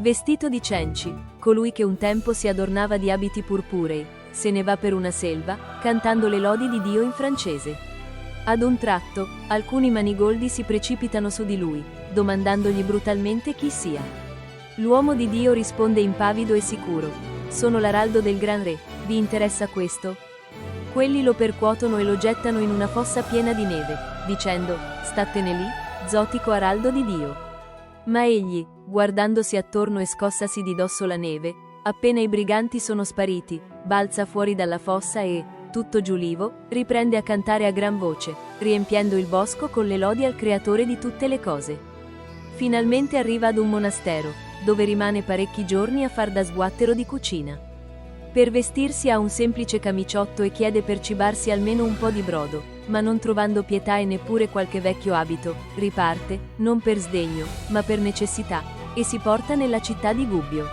Vestito di cenci, colui che un tempo si adornava di abiti purpurei, se ne va per una selva, cantando le lodi di Dio in francese. Ad un tratto, alcuni manigoldi si precipitano su di lui, domandandogli brutalmente chi sia. L'uomo di Dio risponde impavido e sicuro: sono l'araldo del Gran Re, vi interessa questo? Quelli lo percuotono e lo gettano in una fossa piena di neve, dicendo: statene lì, zotico araldo di Dio. Ma egli, guardandosi attorno e scossasi di dosso la neve, appena i briganti sono spariti, balza fuori dalla fossa e, tutto giulivo, riprende a cantare a gran voce, riempiendo il bosco con le lodi al creatore di tutte le cose. Finalmente arriva ad un monastero, dove rimane parecchi giorni a far da sguattero di cucina. Per vestirsi ha un semplice camiciotto e chiede per cibarsi almeno un po' di brodo, ma non trovando pietà e neppure qualche vecchio abito, riparte, non per sdegno, ma per necessità, e si porta nella città di Gubbio.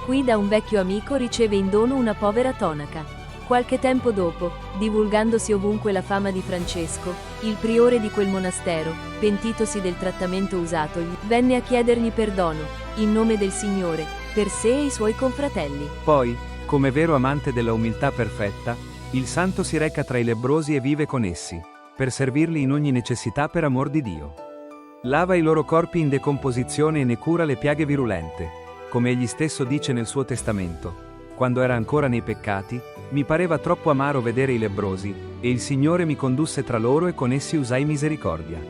Qui da un vecchio amico riceve in dono una povera tonaca. Qualche tempo dopo, divulgandosi ovunque la fama di Francesco, il priore di quel monastero, pentitosi del trattamento usatogli, venne a chiedergli perdono, in nome del Signore, per sé e i suoi confratelli. Poi, come vero amante della umiltà perfetta, il santo si reca tra i lebbrosi e vive con essi, per servirli in ogni necessità per amor di Dio. Lava i loro corpi in decomposizione e ne cura le piaghe virulente, come egli stesso dice nel suo testamento: quando era ancora nei peccati, mi pareva troppo amaro vedere i lebbrosi, e il Signore mi condusse tra loro e con essi usai misericordia.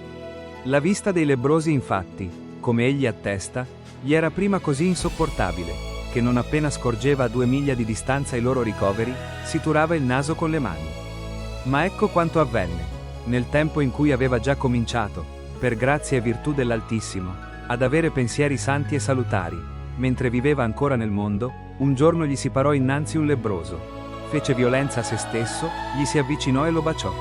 La vista dei lebbrosi infatti, come egli attesta, gli era prima così insopportabile, che non appena scorgeva a 2 miglia di distanza i loro ricoveri, si turava il naso con le mani. Ma ecco quanto avvenne, nel tempo in cui aveva già cominciato, per grazia e virtù dell'Altissimo, ad avere pensieri santi e salutari, mentre viveva ancora nel mondo, un giorno gli si parò innanzi un lebbroso, fece violenza a se stesso, gli si avvicinò e lo baciò.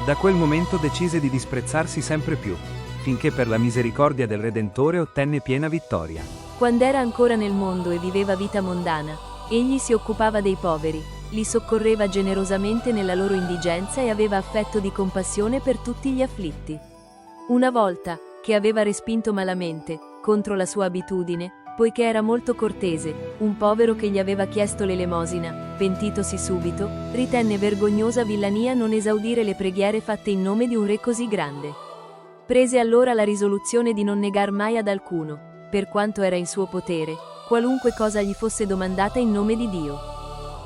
Da quel momento decise di disprezzarsi sempre più, finché per la misericordia del Redentore ottenne piena vittoria. Quando era ancora nel mondo e viveva vita mondana, egli si occupava dei poveri, li soccorreva generosamente nella loro indigenza e aveva affetto di compassione per tutti gli afflitti. Una volta, che aveva respinto malamente, contro la sua abitudine, poiché era molto cortese, un povero che gli aveva chiesto l'elemosina, pentitosi subito, ritenne vergognosa villania non esaudire le preghiere fatte in nome di un re così grande. Prese allora la risoluzione di non negar mai ad alcuno, per quanto era in suo potere, qualunque cosa gli fosse domandata in nome di Dio.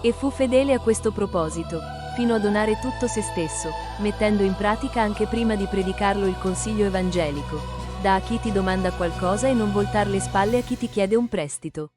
E fu fedele a questo proposito, fino a donare tutto se stesso, mettendo in pratica anche prima di predicarlo il consiglio evangelico: da a chi ti domanda qualcosa e non voltar le spalle a chi ti chiede un prestito.